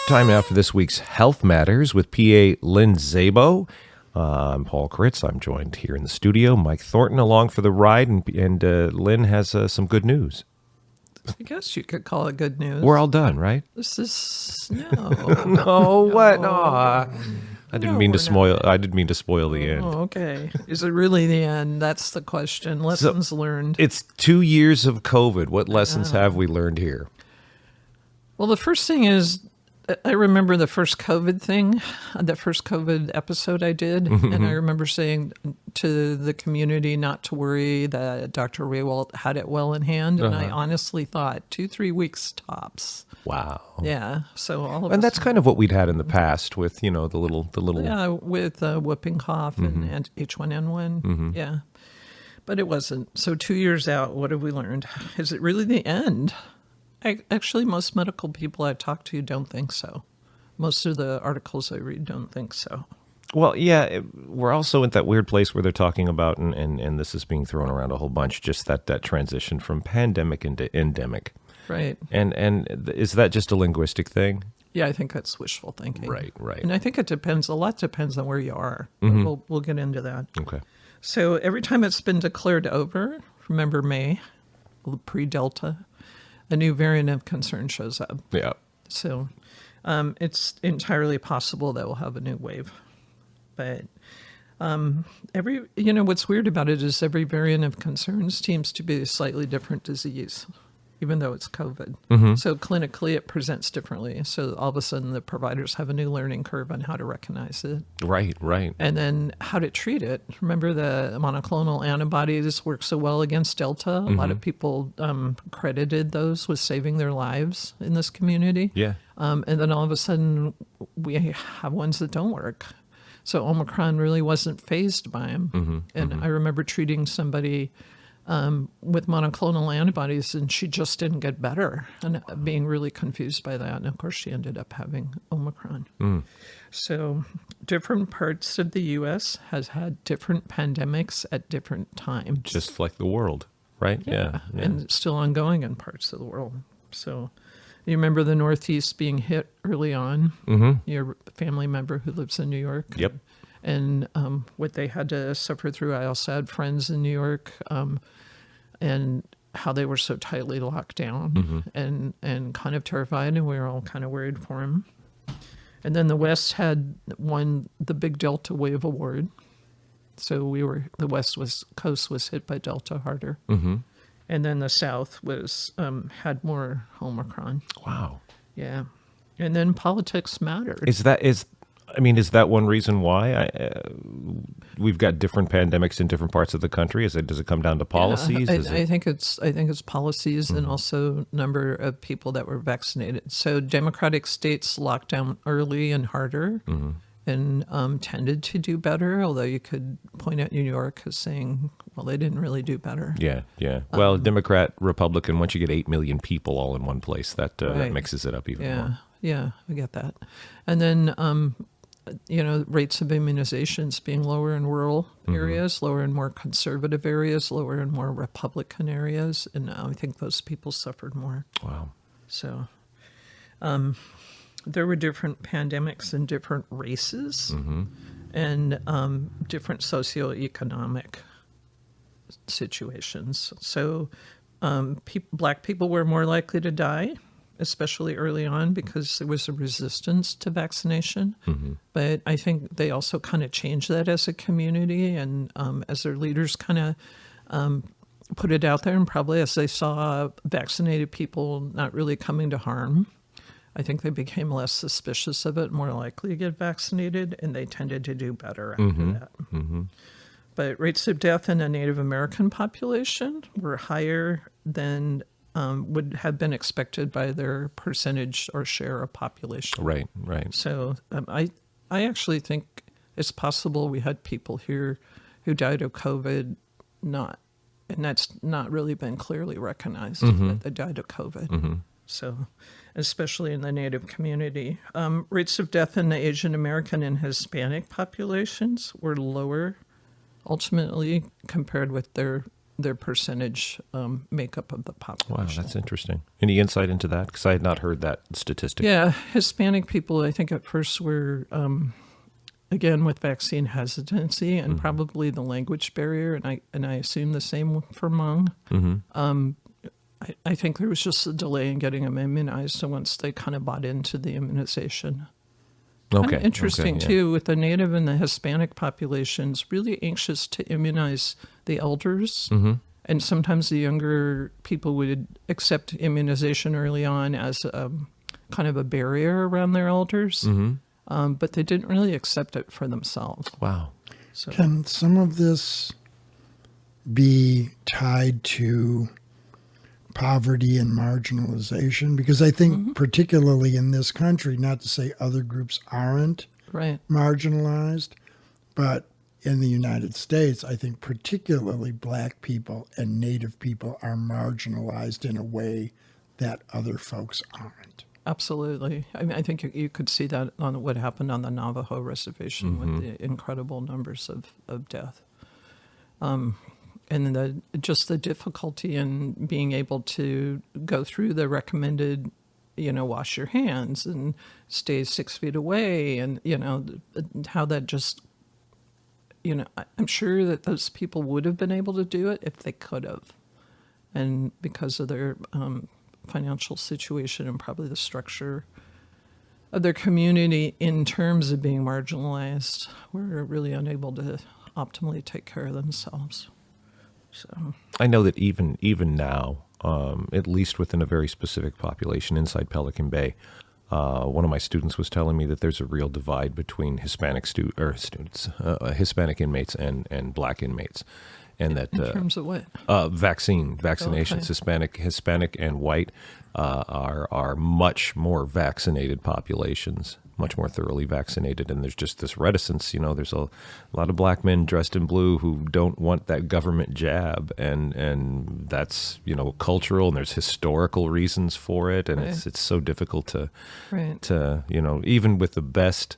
Time now for this week's Health Matters with PA Lynn Szabo. I'm Paul Kritz. I'm joined here in the studio. Mike Thornton along for the ride, and Lynn has some good news. I guess you could call it good news. We're all done, right? This is No, what? No, I didn't mean to spoil. I didn't mean to spoil the end. Oh, okay. Is it really the end? That's the question. Lessons learned. It's 2 years of COVID. What lessons have we learned here? Well, the first thing is, I remember the first COVID thing, the first COVID episode I did, and I remember saying to the community not to worry, that Dr. Raywalt had it well in hand, and I honestly thought 2-3 weeks tops. Wow. Yeah. So all of And us, that's kind of what we'd had in the past with, the little. yeah, with whooping cough and H1N1. Yeah. But it wasn't. So 2 years out, what have we learned? Is it really the end? Actually, most medical people I talk to don't think so. Most of the articles I read don't think so. Well, yeah, we're also at that weird place where they're talking about, and this is being thrown around a whole bunch, just that transition from pandemic into endemic. Right. And is that just a linguistic thing? Yeah, I think that's wishful thinking. Right. And I think it depends, a lot depends on where you are. We'll get into that. Okay. So every time it's been declared over, remember May, pre-Delta, a new variant of concern shows up. Yeah. So it's entirely possible that we'll have a new wave. But what's weird about it is every variant of concern seems to be a slightly different disease, even though it's COVID. So clinically it presents differently. So all of a sudden the providers have a new learning curve on how to recognize it. Right. And then how to treat it. Remember the monoclonal antibodies work so well against Delta. A lot of people credited those with saving their lives in this community. Yeah. And then all of a sudden we have ones that don't work. So Omicron really wasn't fazed by them. I remember treating somebody with monoclonal antibodies, and she just didn't get better, and being really confused by that. And of course, she ended up having Omicron. So different parts of the U.S. has had different pandemics at different times. Just like the world, right? Yeah. And it's still ongoing in parts of the world. So you remember the Northeast being hit early on? Your family member who lives in New York? Yep. And what they had to suffer through. I also had friends in New York, and how they were so tightly locked down and kind of terrified, and we were all kind of worried for them. And then the West had won the big Delta wave award. So the West Coast was hit by Delta harder. And then the South was had more Omicron. Wow. Yeah. And then politics mattered. Is that one reason why we've got different pandemics in different parts of the country? Does it come down to policies? Yeah, I think it's policies and also number of people that were vaccinated. So Democratic states locked down early and harder, and tended to do better. Although you could point out New York as saying, well, they didn't really do better. Yeah. Well, Democrat, Republican. Once you get 8 million people all in one place, that mixes it up even more. Yeah, I get that. And then rates of immunizations being lower in rural areas, lower in more conservative areas, lower in more Republican areas. And I think those people suffered more. Wow. So there were different pandemics in different races and different socioeconomic situations. So Black people were more likely to die, especially early on, because there was a resistance to vaccination. But I think they also kind of changed that as a community, and as their leaders kind of put it out there, and probably as they saw vaccinated people not really coming to harm, I think they became less suspicious of it, more likely to get vaccinated, and they tended to do better after that. But rates of death in the Native American population were higher than would have been expected by their percentage or share of population. Right. So I actually think it's possible we had people here who died of COVID, and that's not really been clearly recognized that they died of COVID. So, especially in the Native community. Rates of death in the Asian American and Hispanic populations were lower, ultimately, compared with their their percentage makeup of the Wow, population. that's interesting. Any insight into that? Because I had not heard that statistic. Yeah, Hispanic people, I think at first were, again, with vaccine hesitancy and probably the language barrier, and I assume the same for Hmong. I think there was just a delay in getting them immunized, so once they kind of bought into the immunization. Kind of interesting, too, with the Native and the Hispanic populations, really anxious to immunize the elders. And sometimes the younger people would accept immunization early on as kind of a barrier around their elders. But they didn't really accept it for themselves. Wow. So, Can some of this be tied to poverty and marginalization? Because I think particularly in this country, not to say other groups aren't right. marginalized, but in the United States, I think particularly Black people and Native people are marginalized in a way that other folks aren't. Absolutely. I mean, I think you could see that on what happened on the Navajo reservation with the incredible numbers of death. And just the difficulty in being able to go through the recommended, wash your hands and stay 6 feet away, and, how that just, I'm sure that those people would have been able to do it if they could have. And because of their financial situation and probably the structure of their community in terms of being marginalized, were really unable to optimally take care of themselves. So I know that even now, at least within a very specific population inside Pelican Bay, one of my students was telling me that there's a real divide between Hispanic Hispanic inmates and Black inmates, and that in terms of what? Vaccinations, Okay. Hispanic and white are much more vaccinated populations, much more thoroughly vaccinated, and there's just this reticence. There's a lot of Black men dressed in blue who don't want that government jab, and that's cultural, and there's historical reasons for it, and Right. it's so difficult to Right. even with the best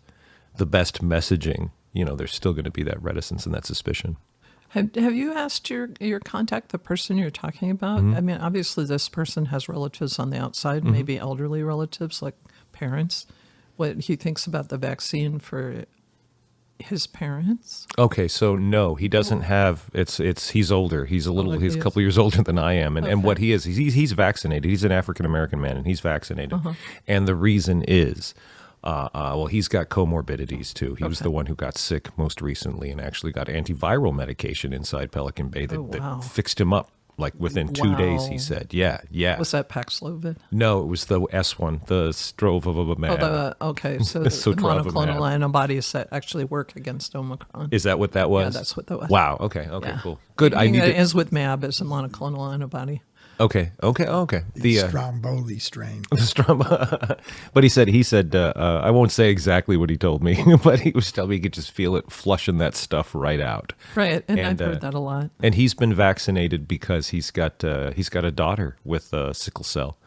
messaging, there's still going to be that reticence and that suspicion. Have you asked your contact, the person you're talking about? I mean, obviously this person has relatives on the outside, maybe elderly relatives like parents, what he thinks about the vaccine for his parents. Okay, so no, he doesn't have. He's older. He's a couple years older than I am, and what he is, he's vaccinated. He's an African American man, and he's vaccinated. And the reason is, he's got comorbidities too. He was the one who got sick most recently, and actually got antiviral medication inside Pelican Bay that fixed him up. Like within 2 days, he said, yeah. Was that Paxlovid? No, it was the S one, the Strovimab. Okay, so the Sotrovimab. monoclonal antibodies that actually work against Omicron. Is that what that was? Yeah, that's what that was. Wow. Okay. Yeah. Cool. Good. I need it ends with MAB as a monoclonal antibody. Okay. The Stromboli strain. but he said, I won't say exactly what he told me, but he was telling me he could just feel it flushing that stuff right out. Right, and I've heard that a lot. And he's been vaccinated because he's got a daughter with sickle cell,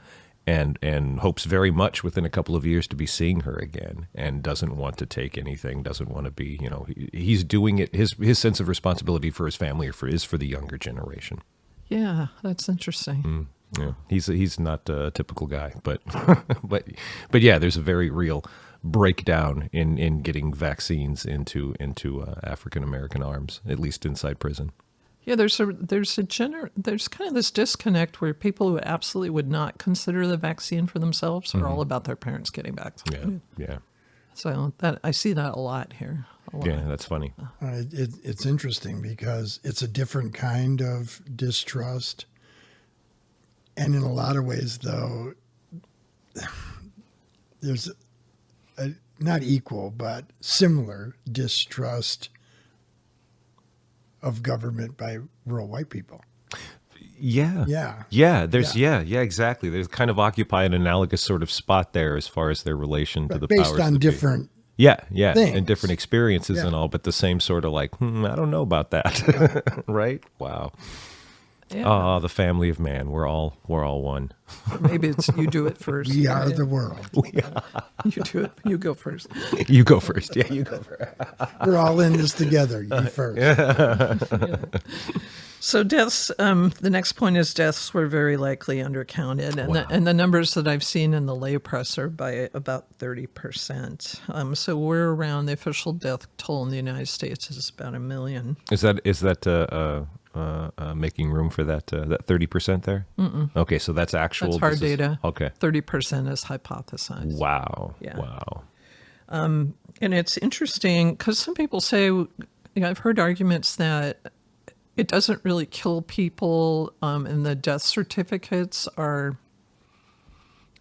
and hopes very much within a couple of years to be seeing her again, and doesn't want to take anything, doesn't want to be, he's doing it. His sense of responsibility for his family is for the younger generation. Yeah, that's interesting. Yeah, he's not a typical guy, but but yeah, there's a very real breakdown in getting vaccines into African American arms, at least inside prison. Yeah, there's kind of this disconnect where people who absolutely would not consider the vaccine for themselves are all about their parents getting vaccinated. Yeah. So I see that a lot here. Yeah, that's funny. It's interesting because it's a different kind of distrust. And in a lot of ways, though, there's a not equal, but similar distrust of government by rural white people. Yeah. Exactly. There's kind of occupy an analogous sort of spot there as far as their relation to the powers based on that be. different things. And different experiences and all, but the same sort of like, I don't know about that. Right? Wow. Yeah. The family of man. We're all one. Maybe it's you do it first. We are right? the world. You do it. You go first. You go first. Yeah, you go first. We're all in this together. You first. So deaths, the next point is deaths were very likely undercounted. And, Wow. the numbers that I've seen in the lay press are by about 30%. So we're around, the official death toll in the United States is about 1 million. Is that making room for that 30% there? Mm-mm. Okay, so that's actual. That's hard this is- data. Okay. 30% is hypothesized. Wow. Yeah. Wow. And it's interesting because some people say, I've heard arguments that it doesn't really kill people, and the death certificates are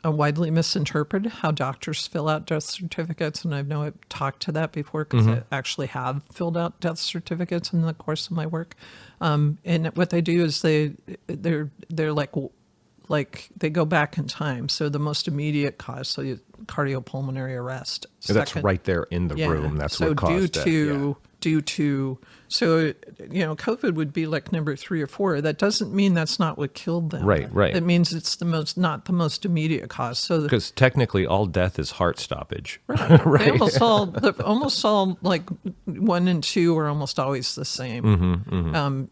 widely misinterpreted, how doctors fill out death certificates. And I've talked to that before because I actually have filled out death certificates in the course of my work. And what they do is they're like they go back in time. So the most immediate cause, so cardiopulmonary arrest. So that's Second- right there in the room. That's so what caused it. due to COVID would be like number 3 or 4. That doesn't mean that's not what killed them. Right. It means it's not the most immediate cause. So Because technically, all death is heart stoppage. right. They almost all like 1 and 2 are almost always the same.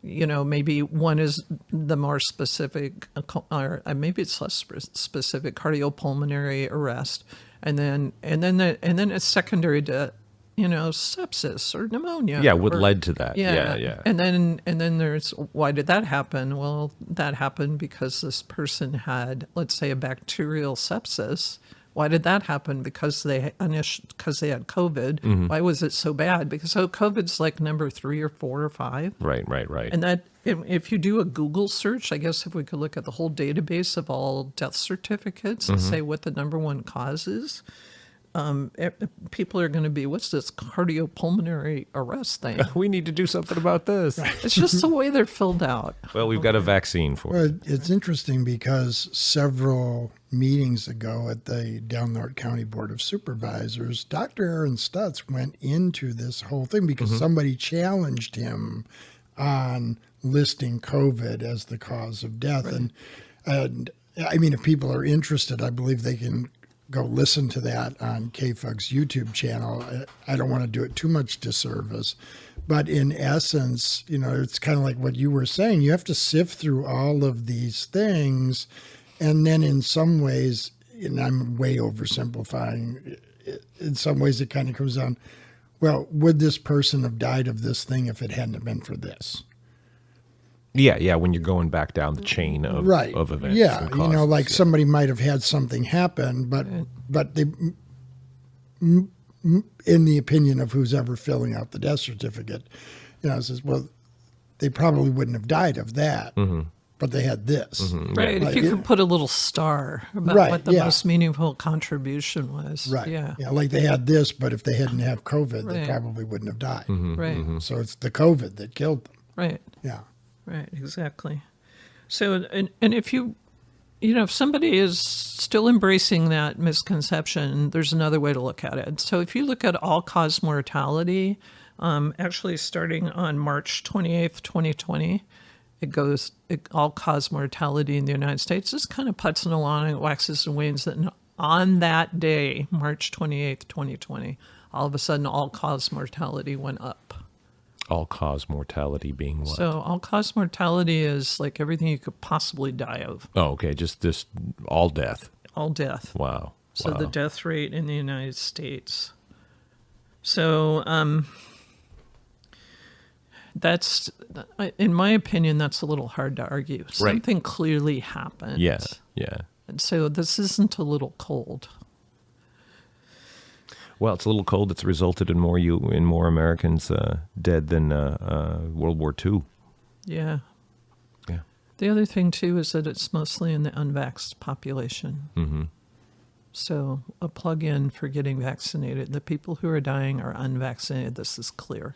Maybe one is the more specific, or maybe it's less specific, cardiopulmonary arrest, and then it's secondary to sepsis or pneumonia. Yeah, what led to that? Yeah. And then there's, why did that happen? Well, that happened because this person had, let's say, a bacterial sepsis. Why did that happen? Because they had COVID. Why was it so bad? Because COVID's like number 3 or 4 or 5. Right. And that, if you do a Google search, I guess if we could look at the whole database of all death certificates and say what the number 1 cause is, people are going to be, what's this cardiopulmonary arrest thing? We need to do something about this. It's just the way they're filled out. Well, we've got a vaccine for it. Well, it's interesting because several meetings ago at the Del Norte County Board of Supervisors, Dr. Aaron Stutz went into this whole thing because somebody challenged him on listing COVID as the cause of death. Right. And I mean, if people are interested, I believe they can go listen to that on KFUG's YouTube channel. I don't want to do it too much disservice, but in essence, it's kind of like what you were saying. You have to sift through all of these things, and then in some ways, and I'm way oversimplifying, in some ways it kind of comes down, well, would this person have died of this thing if it hadn't been for this? Yeah, when you're going back down the chain of events. Yeah, and causes, like somebody might have had something happen, but they, in the opinion of who's ever filling out the death certificate, says, well, they probably wouldn't have died of that, but they had this. Right. If you could put a little star about what the most meaningful contribution was. Right. Yeah. Like they had this, but if they hadn't have COVID, they probably wouldn't have died. Right. So it's the COVID that killed them. Right. Yeah. Right, exactly. So, and if if somebody is still embracing that misconception, there's another way to look at it. So if you look at all-cause mortality, actually starting on March 28th, 2020, all-cause mortality in the United States is kind of putzing along, it waxes and wanes. And on that day, March 28th, 2020, all of a sudden all-cause mortality went up. All-cause mortality being what? So all-cause mortality is like everything you could possibly die of. Oh, okay, just this, all death. All death. Wow. So the death rate in the United States. So that's, in my opinion, that's a little hard to argue. Something clearly happened. Yeah. And so this isn't a little cold. Well, it's a little cold. It's resulted in more Americans dead than World War II. Yeah. Yeah. The other thing, too, is that it's mostly in the unvaxxed population. Mm-hmm. So a plug-in for getting vaccinated. The people who are dying are unvaccinated. This is clear.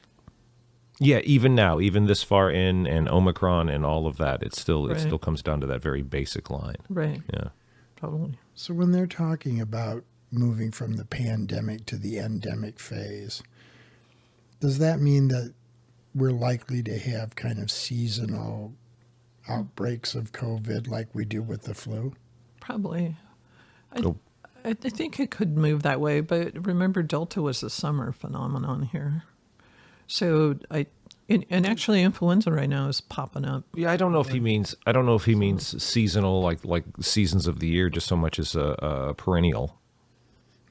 Yeah, even now, even this far in, and Omicron and all of that, it still comes down to that very basic line. Right. Yeah. Totally. So when they're talking about moving from the pandemic to the endemic phase, does that mean that we're likely to have kind of seasonal outbreaks of COVID like we do with the flu? Probably. Oh. I think it could move that way, but remember, Delta was a summer phenomenon here. So and actually influenza right now is popping up. Yeah, I don't know if he means seasonal, like seasons of the year, just so much as a perennial.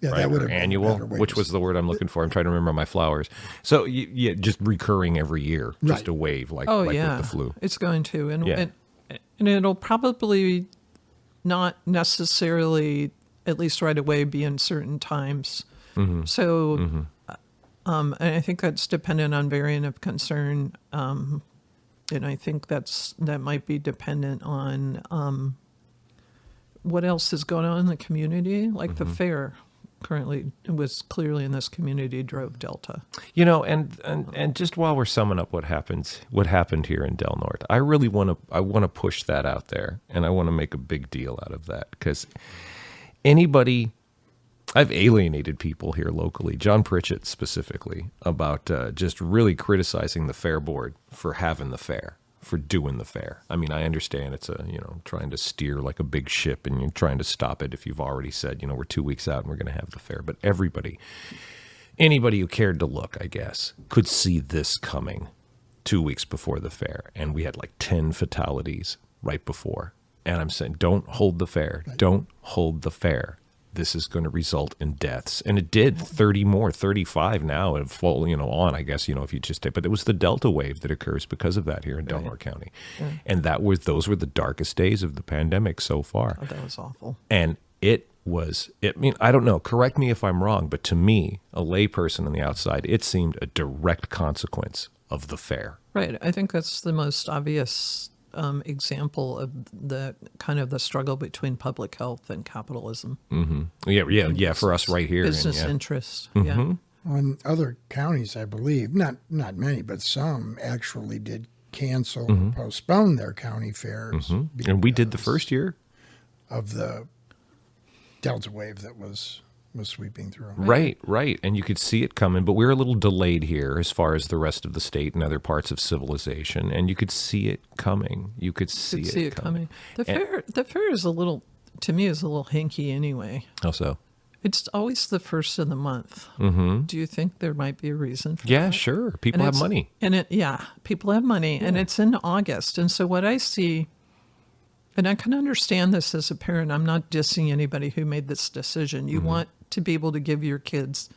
Yeah, Right, that would or have been a annual, better way which to was the word I'm looking for. I'm trying to remember my flowers. So yeah, just recurring every year, just Right. a wave, like Oh, with yeah. the flu. It's going to. Yeah. And it'll probably not necessarily, at least right away, be in certain times. Mm-hmm. So, and I think that's dependent on variant of concern. And I think that might be dependent on what else is going on in the community, like the fair. Currently, it was clearly in this community drove Delta. You know, and just while we're summing up what happened here in Del Norte, I really want to push that out there, and I want to make a big deal out of that, because I've alienated people here locally, John Pritchett specifically, about just really criticizing the fair board for having the fair, for doing the fair. I mean, I understand it's trying to steer like a big ship, and you're trying to stop it if you've already said, we're 2 weeks out and we're going to have the fair. But anybody who cared to look, I guess, could see this coming 2 weeks before the fair. And we had like 10 fatalities right before. And I'm saying, don't hold the fair. Don't hold the fair. This is going to result in deaths. And it did. 30 more, 35 now, and full, on, I guess, if you just take, but it was the Delta wave that occurs because of that here in Del Norte County. Yeah. And those were the darkest days of the pandemic so far. Oh, that was awful. And I don't know, correct me if I'm wrong, but to me, a layperson on the outside, it seemed a direct consequence of the fair. Right. I think that's the most obvious example of the kind of the struggle between public health and capitalism. Mm-hmm. Yeah. For us right here. Business interests. Mm-hmm. Yeah. On other counties, I believe, not many, but some actually did cancel or postpone their county fairs. Mm-hmm. And we did the first year of the Delta wave that was sweeping through. Right. And you could see it coming, but we're a little delayed here as far as the rest of the state and other parts of civilization. And you could see it coming. You could see it coming. The fair is to me, is a little hinky anyway. How so? It's always the first of the month. Mm-hmm. Do you think there might be a reason for that? Yeah, sure. People have money. People have money, and it's in August. And so what I see, and I can understand this as a parent, I'm not dissing anybody who made this decision. You want to be able to give your kids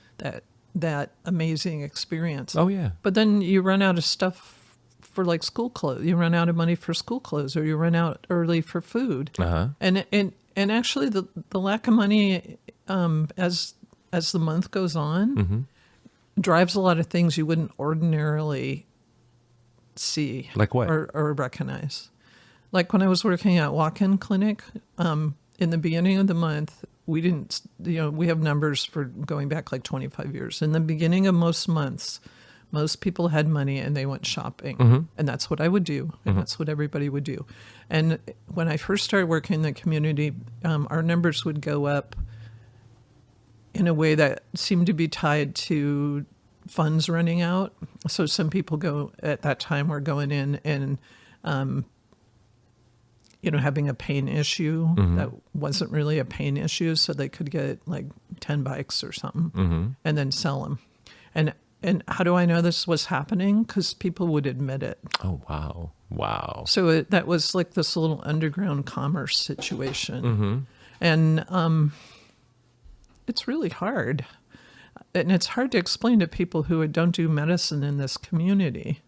that amazing experience. Oh, yeah. But then you run out of stuff for like school clothes. You run out of money for school clothes, or you run out early for food. Uh-huh. And actually the lack of money as the month goes on drives a lot of things you wouldn't ordinarily see. Like what? Or recognize. Like when I was working at walk-in clinic, in the beginning of the month, we didn't, we have numbers for going back like 25 years. In the beginning of most months, most people had money and they went shopping. And that's what I would do. And that's what everybody would do. And when I first started working in the community, our numbers would go up in a way that seemed to be tied to funds running out. So some people at that time were going in and, having a pain issue that wasn't really a pain issue. So they could get like 10 bikes or something and then sell them. And how do I know this was happening? Because people would admit it. Oh, wow. So that was like this little underground commerce situation. And it's really hard. And it's hard to explain to people who don't do medicine in this community.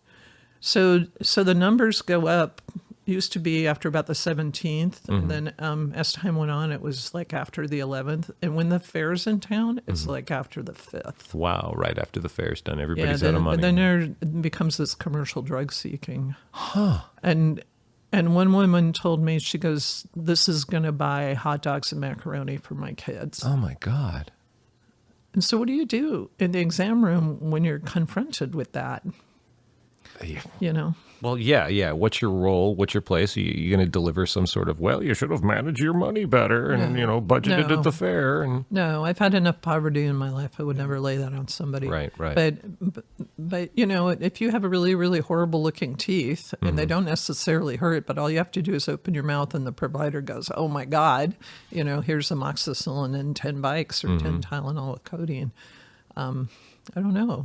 So the numbers go up. Used to be after about the 17th. And then as time went on, it was like after the 11th. And when the fair's in town, it's like after the 5th. Wow, right after the fair's done. Everybody's out of money. And then there becomes this commercial drug seeking. And one woman told me, she goes, this is going to buy hot dogs and macaroni for my kids. Oh, my God. And so what do you do in the exam room when you're confronted with that? Well, yeah. What's your role? What's your place? Are you going to deliver some sort of, you should have managed your money better and, budgeted at the fair? And No, I've had enough poverty in my life. I would never lay that on somebody. Right. But But, you know, if you have a really, really horrible looking teeth and they don't necessarily hurt, but all you have to do is open your mouth and the provider goes, oh my God, you know, here's amoxicillin and 10 Vicks or 10 Tylenol with codeine. I don't know.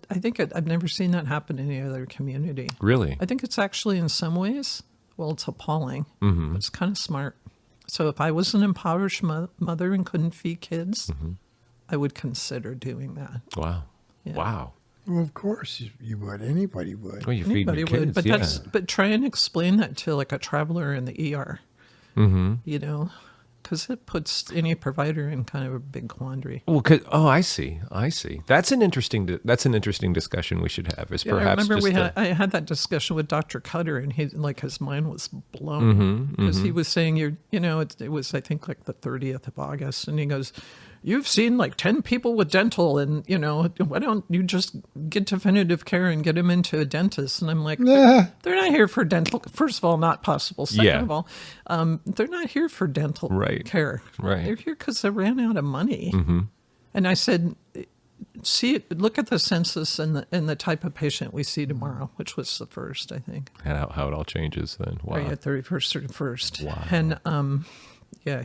I've never seen that happen in any other community. Really? I think it's actually in some ways, well, it's appalling. But it's kind of smart. So if I was an impoverished mother and couldn't feed kids, I would consider doing that. Wow. Yeah. Wow. Well, of course you would. Anybody would. Well, you feed your kids, but yeah. but try and explain that to like a traveler in the ER. You know, because it puts any provider in kind of a big quandary. Well, I see. That's an interesting discussion we should have. Is perhaps I remember just I had that discussion with Dr. Cutter, and his mind was blown because he was saying it was I think like the 30th of August, and he goes, you've seen like 10 people with dental, and, you know, why don't you just get definitive care and get them into a dentist? And I'm like, they're not here for dental. First of all, not possible. Second of all, they're not here for dental care. Right. They're here because they ran out of money. And I said, look at the census and the type of patient we see tomorrow, which was the first, I think. And how it all changes then. Wow. Right, at 31st, 31st. Wow. And,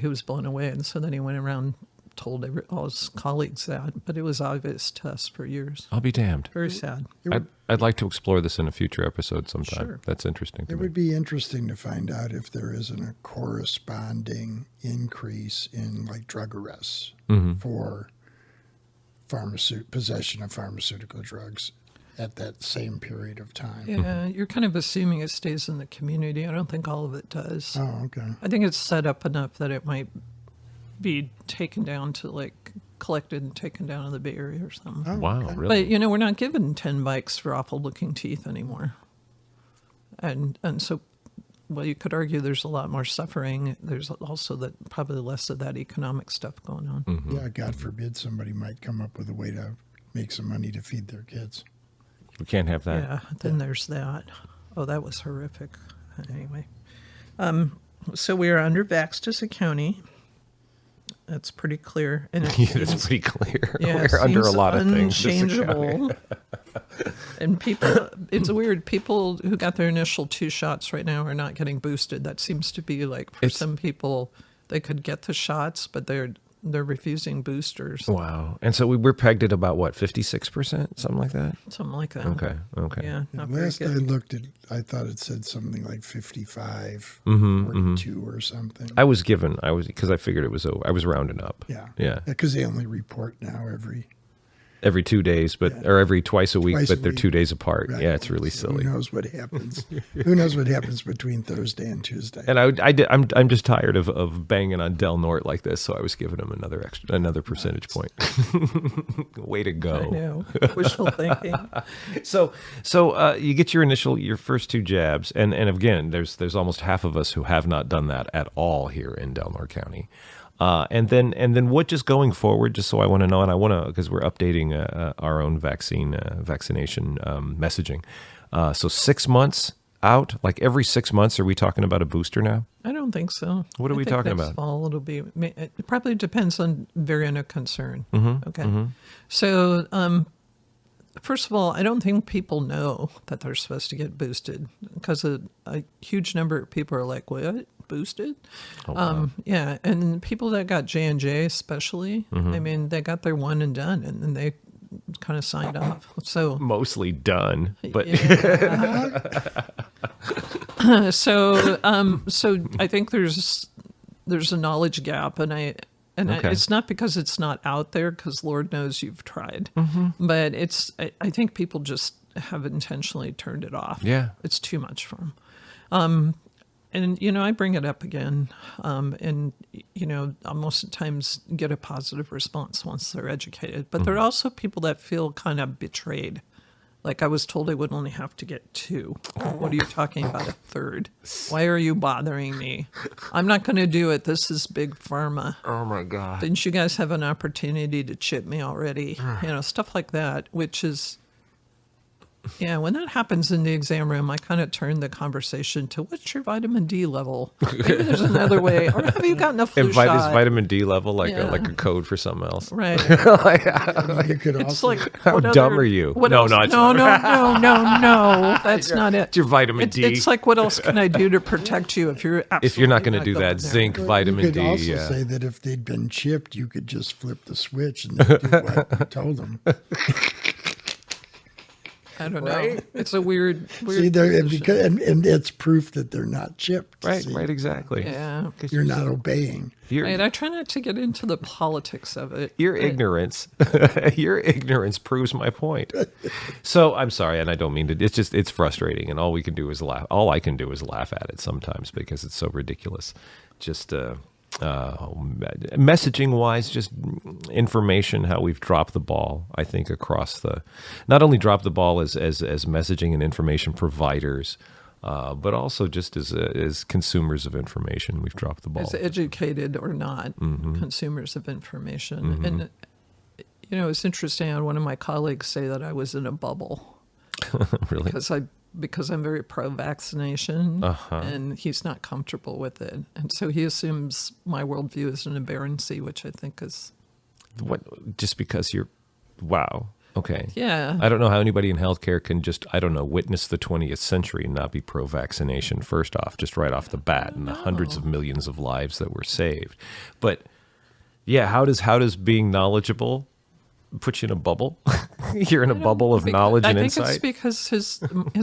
he was blown away. And so then he went around, told all his colleagues that, but it was obvious to us for years. I'll be damned. Very sad. I'd like to explore this in a future episode sometime. Sure. That's interesting to It me. would be interesting to find out if there isn't a corresponding increase in like drug arrests for possession of pharmaceutical drugs at that same period of time. Yeah, you're kind of assuming it stays in the community. I don't think all of it does. Oh, okay. I think it's set up enough that it might be taken down to like collected and taken down in the Bay Area or something. Oh, Wow, okay. really? But, you know, we're not given 10 bikes for awful looking teeth anymore. And so, well, you could argue there's a lot more suffering. There's also probably less of that economic stuff going on. Yeah, God forbid somebody might come up with a way to make some money to feed their kids. We can't have that. Yeah, then there's that. Oh, that was horrific. Anyway. So we are under-vaxxed as a county. That's pretty clear. And It's pretty clear. Yeah, We're under a seems lot of things. unchangeable. And people, it's weird. People who got their initial 2 shots right now are not getting boosted. That seems to be like for some people, they could get the shots, but they're refusing boosters. Wow. And so we're pegged at about what, 56%, something like that? Something like that. Okay. Yeah. Not very Last I good. looked at, I thought it said something like 55, 42 or something. Because I figured I was rounding up. Yeah. Because they only report now Every 2 days, or every twice a week, Twice but a they're week. 2 days apart. Right. Yeah, it's really So silly. Who knows what happens? Who knows what happens between Thursday and Tuesday? And I'm just tired of banging on Del Norte like this, so I was giving him another percentage point. Way to I go! know. Wishful thinking. So you get your first 2 jabs, and again, there's almost half of us who have not done that at all here in Del Norte County. And then what just going forward, just so I want to know, and I want to, because we're updating our own vaccination messaging. So 6 months out, like every 6 months, are we talking about a booster now? I don't think so. What are we I think talking next about? Fall it'll be. It probably depends on variant of concern. Okay. So, first of all, I don't think people know that they're supposed to get boosted because a huge number of people are like, "What? Boosted?" Oh, wow. Yeah, and people that got J&J especially, I mean, they got their one and done, and then they kind of signed off. So Mostly done, but so I think there's a knowledge gap, and it's not because it's not out there, because Lord knows you've tried, but I think people just have intentionally turned it off. Yeah. It's too much for them. And, you know, I bring it up again, and, you know, I'll most times get a positive response once they're educated. But there are also people that feel kind of betrayed. Like I was told I would only have to get 2. What are you talking about, a 3rd? Why are you bothering me? I'm not going to do it. This is big pharma. oh my God. Didn't you guys have an opportunity to chip me already? You know, stuff like that, which is, Yeah, when that happens in the exam room, I kind of turn the conversation to what's your vitamin D level? Maybe there's another way. Or have you gotten a flu shot? Is vitamin D level like Yeah. a code for something else? Right. You could It's also, like, How what dumb other- are you? what No, else- no, it's no. That's not it. It's your vitamin D. It's like, what else can I do to protect you if you're not going to do going that, there? zinc, you vitamin could D. also Yeah. say that if they'd been chipped, you could just flip the switch and they'd do what you told them. I don't know. Right? It's a weird See, position. and it's proof that they're not chipped. Right, see? right, exactly. Yeah. You're not obeying. Right, I try not to get into the politics of it. Your but- ignorance, proves my point. So I'm sorry, and I don't mean to. It's frustrating, and all we can do is laugh. All I can do is laugh at it sometimes because it's so ridiculous. Just messaging wise, just information, how we've dropped the ball. I think across not only dropped the ball as messaging and information providers. But also just as consumers of information, we've dropped the ball. As educated or not, consumers of information. And, it's interesting. I had one of my colleagues say that I was in a bubble Really? because I'm very pro-vaccination, and he's not comfortable with it. And so he assumes my worldview is an aberrancy, which I think is... What? Just because you're... Wow. Okay. Yeah. I don't know how anybody in healthcare can just, witness the 20th century and not be pro-vaccination, first off, just right off the bat, and the hundreds of millions of lives that were saved. But, yeah, how does being knowledgeable put you in a bubble? You're in a bubble of knowledge and insight? I think it's because his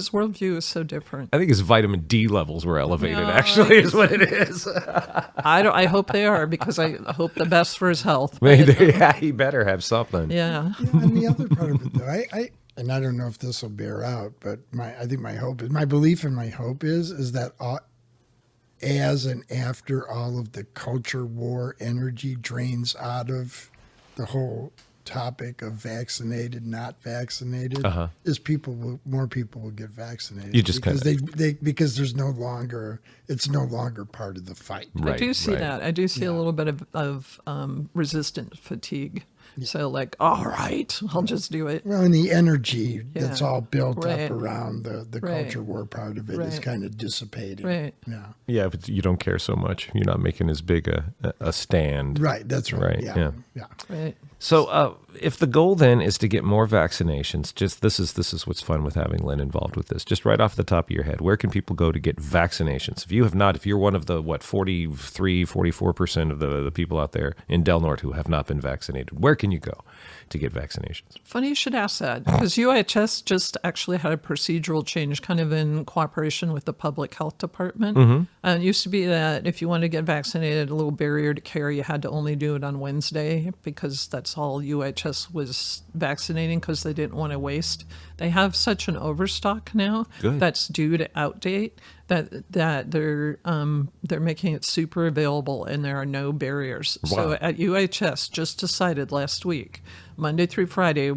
worldview is so different. I think his vitamin D levels were elevated, No, actually, is what it is. I hope they are, because I hope the best for his health. Yeah, he better have something. Yeah. And the other part of it, though, I don't know if this will bear out, but I think my belief and my hope is that as and after all of the culture war energy drains out of the whole topic of vaccinated, not vaccinated, is more people will get vaccinated. You just because because it's no longer part of the fight. Right, I do see right. that. I do see a little bit of resistant fatigue. So like, all right, I'll just do it. Well, and the energy that's Yeah. all built Right. up around the Right. culture war part of it is Right. kind of dissipating. Right. Yeah. Yeah, but you don't care so much. You're not making as big a stand. Right. That's right. Right, Yeah. yeah. Right. So if the goal then is to get more vaccinations, just this is what's fun with having Lynn involved with this. Just right off the top of your head, where can people go to get vaccinations? If you're one of the 44% of the people out there in Del Norte who have not been vaccinated, where can you go to get vaccinations? Funny you should ask that, because UIHS just actually had a procedural change kind of in cooperation with the public health department. It used to be that if you wanted to get vaccinated, a little barrier to care, you had to only do it on Wednesday, because that's all UIHS was vaccinating, because they didn't want to waste. They have such an overstock now that's due to outdate that they're making it super available, and there are no barriers. Wow. So at UIHS just decided last week, Monday through Friday,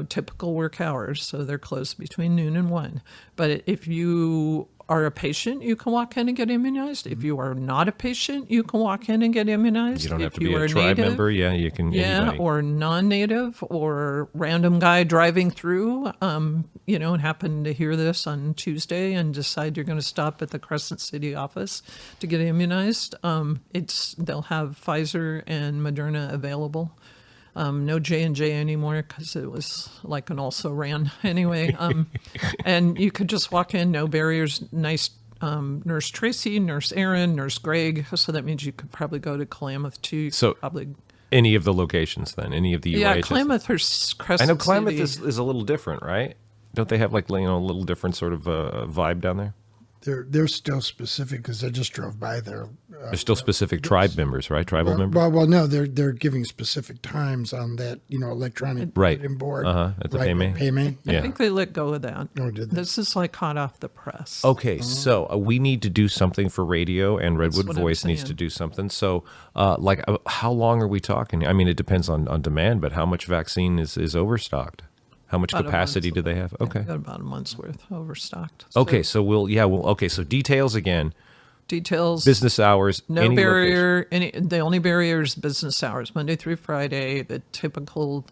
typical work hours, so they're closed between noon and 1. But if you are a patient, you can walk in and get immunized. If you are not a patient, you can walk in and get immunized. You don't have If to be you a are tribe native, member. Yeah, you can. yeah, anybody. or non-native, or random guy driving through, and happen to hear this on Tuesday and decide you're going to stop at the Crescent City office to get immunized. They'll have Pfizer and Moderna available. No J&J anymore, because it was like an also-ran anyway. And you could just walk in, no barriers. Nice Nurse Tracy, Nurse Aaron, Nurse Greg. So that means you could probably go to Klamath too. So probably. Any of the locations then? Any of the Yeah, UIHS? Klamath or Crescent I know Klamath City. is a little different, right? Don't they have a little different sort of vibe down there? They're still specific, because I just drove by there. There's still specific tribe members, right? Tribal members? Well, no, they're giving specific times on that, electronic Right. bulletin board. At the PayMe. PayMe. I Yeah. think they let go of that. Oh, did they? This is like hot off the press. Okay, so we need to do something for radio, and Redwood what I'm Voice needs saying. to do something. So, how long are we talking? I mean, it depends on demand, but how much vaccine is overstocked? How much About a capacity month's do they have? Yeah, Okay. got about a month's worth overstocked. Okay, so so details again. Details. Business hours. No any barrier. The only barrier is business hours, Monday through Friday, the typical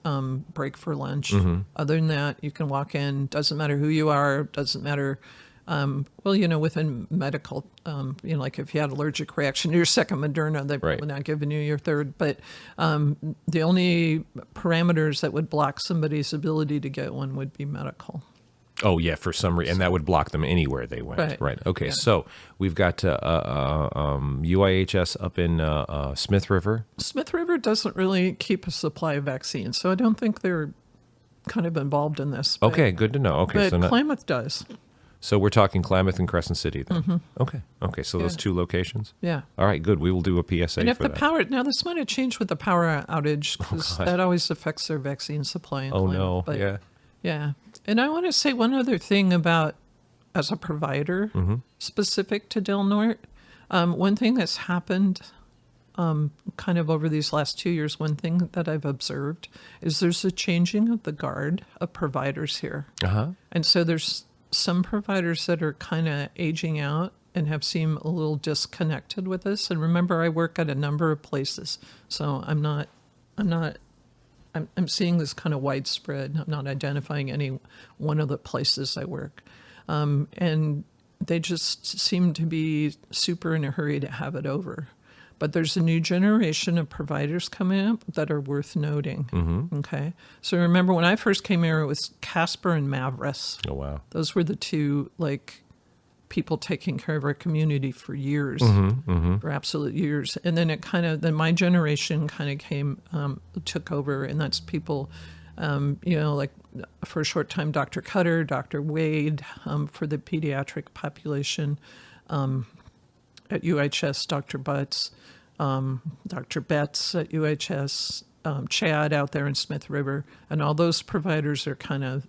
break for lunch. Other than that, you can walk in. Doesn't matter who you are. Doesn't matter. Within medical, like if you had allergic reaction to your second Moderna, they're probably not giving you your third. But the only parameters that would block somebody's ability to get one would be medical. Oh, yeah, for some reason. And that would block them anywhere they went. Right. Okay, yeah. So we've got UIHS up in Smith River. Smith River doesn't really keep a supply of vaccines, so I don't think they're kind of involved in this. Okay, good to know. Okay, but Klamath does. So we're talking Klamath and Crescent City then. Okay, so those two locations? Yeah. All right, good. We will do a PSA and if for the that. power, now this might have changed with the power outage, because that always affects their vaccine supply. In Klamath, no, but yeah. Yeah. And I want to say one other thing about, as a provider, specific to Del Norte. One thing that's happened kind of over these last 2 years, one thing that I've observed is there's a changing of the guard of providers here. And so there's some providers that are kind of aging out and have seemed a little disconnected with this. And remember, I work at a number of places, so I'm seeing this kind of widespread. I'm not identifying any one of the places I work. And they just seem to be super in a hurry to have it over. But there's a new generation of providers coming up that are worth noting. Okay. So remember, when I first came here, it was Casper and Mavris. Oh, wow. Those were the two, people taking care of our community for years, for absolute years. And then then my generation kind of came, took over, and that's people, for a short time, Dr. Cutter, Dr. Wade, for the pediatric population, at UHS, Dr. Butts, Dr. Betts at UHS, Chad out there in Smith River, and all those providers have kind of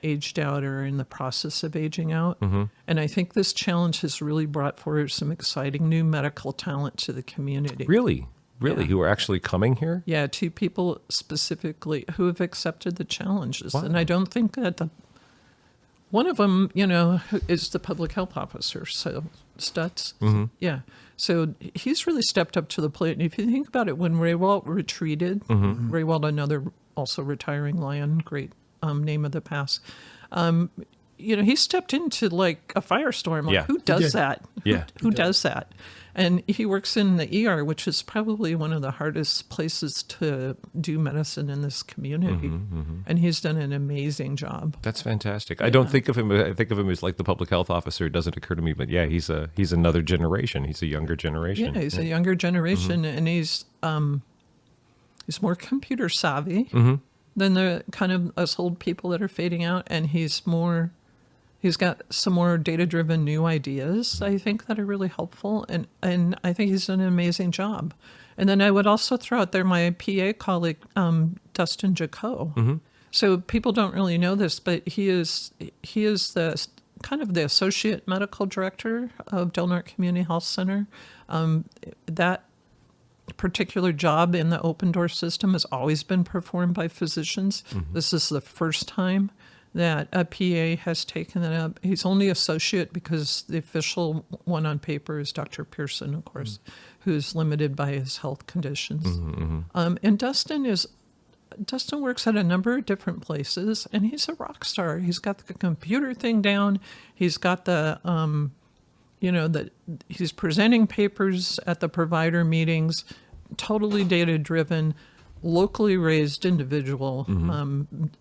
aged out or are in the process of aging out. And I think this challenge has really brought forward some exciting new medical talent to the community. Really? Who are actually coming here? Yeah, two people specifically who have accepted the challenges. Wow. And I don't think that one of them, is the public health officer, so Stutz. Yeah. So he's really stepped up to the plate. And if you think about it, when Raywalt retreated, Raywalt, another also retiring Lion, great name of the past, he stepped into like a firestorm. Who does that? Who does that? And he works in the ER, which is probably one of the hardest places to do medicine in this community. And he's done an amazing job. That's fantastic. Yeah. I don't think of him. I think of him as like the public health officer. It doesn't occur to me, but yeah, he's another generation. He's a younger generation. Yeah, he's a younger generation, and he's more computer savvy than the kind of us old people that are fading out, and he's got some more data-driven new ideas, I think, that are really helpful. And I think he's done an amazing job. And then I would also throw out there my PA colleague, Dustin Jaco. So people don't really know this, but he is the kind of the associate medical director of Del Norte Community Health Center. That particular job in the open door system has always been performed by physicians. This is the first time that a PA has taken it up. He's only associate because the official one on paper is Dr. Pearson, of course, who's limited by his health conditions. And Dustin works at a number of different places, and he's a rock star. He's got the computer thing down. He's got the, he's presenting papers at the provider meetings, totally data-driven, locally raised individual,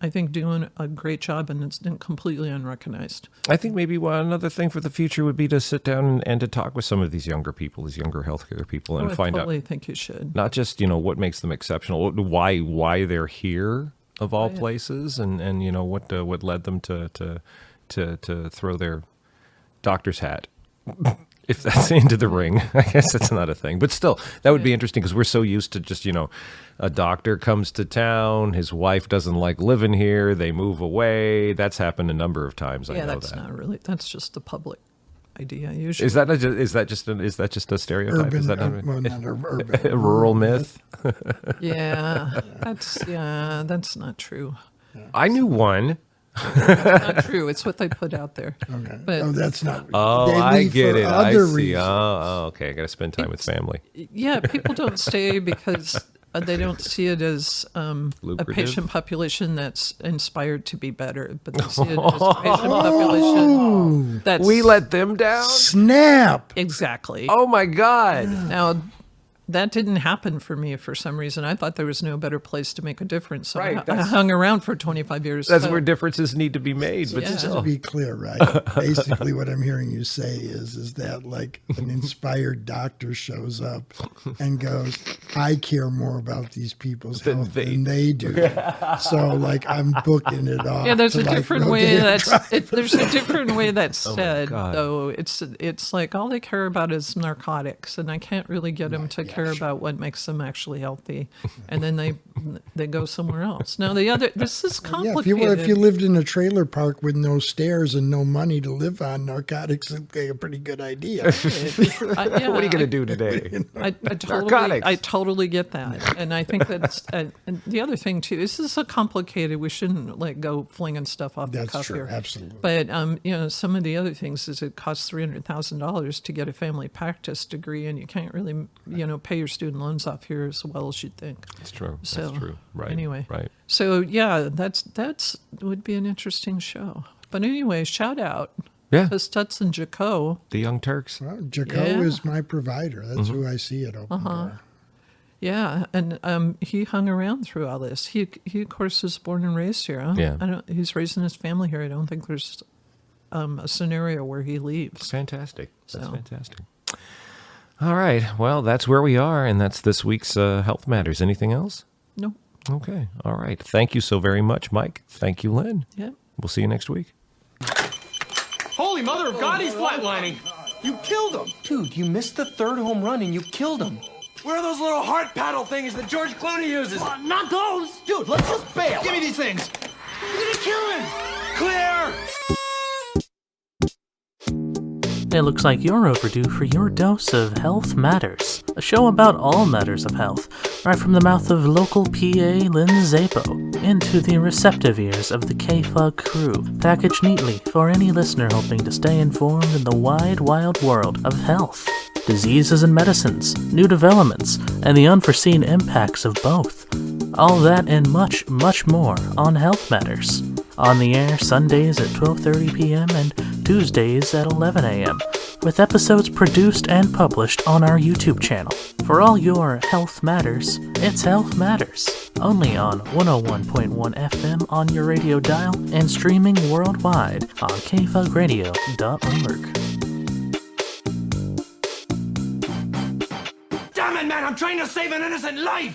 I think doing a great job, and it's been completely unrecognized. I think maybe another thing for the future would be to sit down and to talk with some of these younger people, these younger healthcare people, and find out. I totally think you should. Not just, what makes them exceptional, why they're here of all places, and what led them to throw their doctor's hat. If that's into the ring, I guess that's not a thing. But still, that would be interesting because we're so used to just, a doctor comes to town, his wife doesn't like living here, they move away. That's happened a number of times. I know that's that. Not really. That's just the public idea usually. Is that just a stereotype? Urban, is that not urban, a rural myth? That's not true. I knew one. Not true. It's what they put out there. Okay. But That's not. Oh, they I leave get for it. I Other see. reasons. Okay. I got to spend time with family. yeah, people don't stay because they don't see it as a Lucrative? patient population that's inspired to be better, but they see it as a patient population that's We let them down? Snap. exactly. Oh, my God. Now, that didn't happen for me for some reason. I thought there was no better place to make a difference. So Right, I that's- hung around for 25 years. That's So- where differences need to be made. But Yeah. To still. be clear, right? Basically, what I'm hearing you say is that like an inspired doctor shows up and goes, "I care more about these people's health than they do." So, like, I'm booking it off. Yeah, there's to, a like, different way Rodeo that's Drive. there's a different way that's said God. though. It's like all they care about is narcotics, and I can't really get them to care about what makes them actually healthy, and then they go somewhere else. Now this is Yeah, complicated. if you lived in a trailer park with no stairs and no money to live on, narcotics would be a pretty good idea. What are you going to do today? Narcotics. I totally get that, and I think that's and the other thing too. This is so complicated. We shouldn't like go flinging stuff off the That's cuff true, here. absolutely. But some of the other things is it costs $300,000 to get a family practice degree, and you can't really pay your student loans off here as well as you'd think. That's true. So That's true. Right. Anyway, Right. So yeah, that's would be an interesting show. But anyway, shout out Yeah. to Stutz and Jaco. The Young Turks. Well, Jaco Yeah. is my provider. That's who I see at Open Door. Yeah, and he hung around through all this. He of course was born and raised here. Yeah. He's raising his family here. I don't think there's a scenario where he leaves. Fantastic. That's So. fantastic. All right. Well, that's where we are, and that's this week's Health Matters. Anything else? No. Okay. All right. Thank you so very much, Mike. Thank you, Lynn. Yeah. We'll see you next week. Holy mother of God, he's flatlining. You killed him. Dude, you missed the third home run and you killed him. Where are those little heart paddle things that George Clooney uses? Not those! Dude, let's just bail. Give me these things! You're gonna kill him. Clear. It looks like you're overdue for your dose of Health Matters, a show about all matters of health, right from the mouth of local PA Lynn Szabo into the receptive ears of the KFUG crew, packaged neatly for any listener hoping to stay informed in the wide, wild world of health, diseases and medicines, new developments, and the unforeseen impacts of both. All that and much, much more on Health Matters. On the air Sundays at 12:30 p.m. and Tuesdays at 11 a.m., with episodes produced and published on our YouTube channel. For all your health matters, it's Health Matters, only on 101.1 FM on your radio dial and streaming worldwide on kfugradio.org. Damn it, man, I'm trying to save an innocent life.